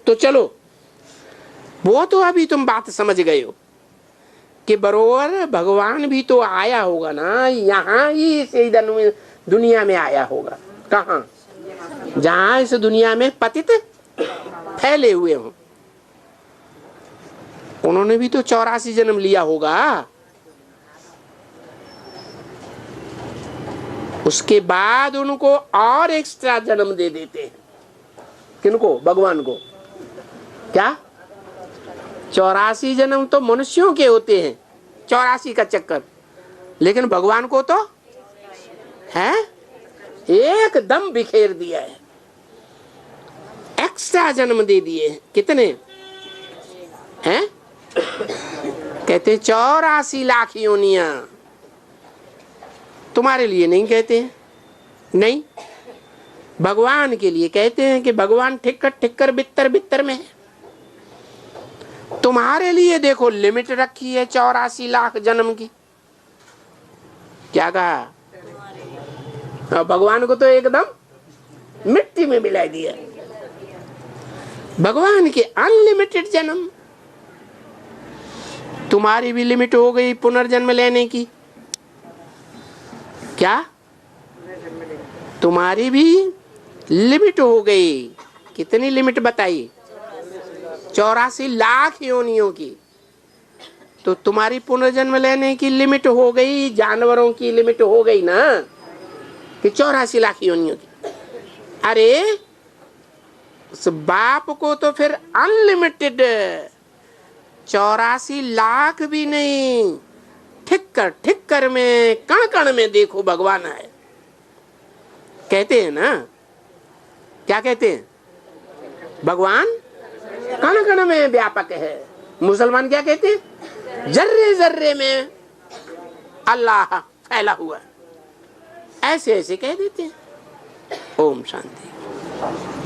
तो चलो, वो तो अभी तुम बात समझ गए हो कि बरोबर भगवान भी तो आया होगा ना, यहाँ ही इस दुनिया में आया होगा। कहाँ? जहाँ इस दुनिया में पतित फैले हुए हों, उन्होंने भी तो 84 जन्म लिया होगा। उसके बाद उनको और एक्स्ट्रा जन्म दे देते हैं। किनको? भगवान को। क्या 84 जन्म तो मनुष्यों के होते हैं, 84 का चक्कर, लेकिन भगवान को तो है एकदम बिखेर दिया है, एक्स्ट्रा जन्म दे दिए। कितने हैं? कहते 84 लाख योनियां। तुम्हारे लिए नहीं कहते हैं, नहीं, भगवान के लिए कहते हैं कि भगवान ठिक्कर ठिक्कर बित्तर बित्तर में है। तुम्हारे लिए देखो लिमिट रखी है 84 लाख जन्म की। क्या कहा? और भगवान को तो एकदम मिट्टी में मिला दिया। भगवान के अनलिमिटेड जन्म। तुम्हारी भी लिमिट हो गई पुनर्जन्म लेने की। क्या? तुम्हारी भी लिमिट हो गई। कितनी लिमिट बताई? 84 लाख योनियों की। तो तुम्हारी पुनर्जन्म लेने की लिमिट हो गई, जानवरों की लिमिट हो गई ना कि 84 लाख योनियों की। अरे उस बाप को तो फिर अनलिमिटेड 84 लाख भी नहीं, ठिक्कर ठिक्कर में कण कण में देखो भगवान है। कहते हैं ना, क्या कहते हैं? भगवान कण कण में व्यापक है। मुसलमान क्या कहते हैं? जर्रे जर्रे में अल्लाह फैला हुआ। ऐसे ऐसे कह देते हैं। ओम शांति।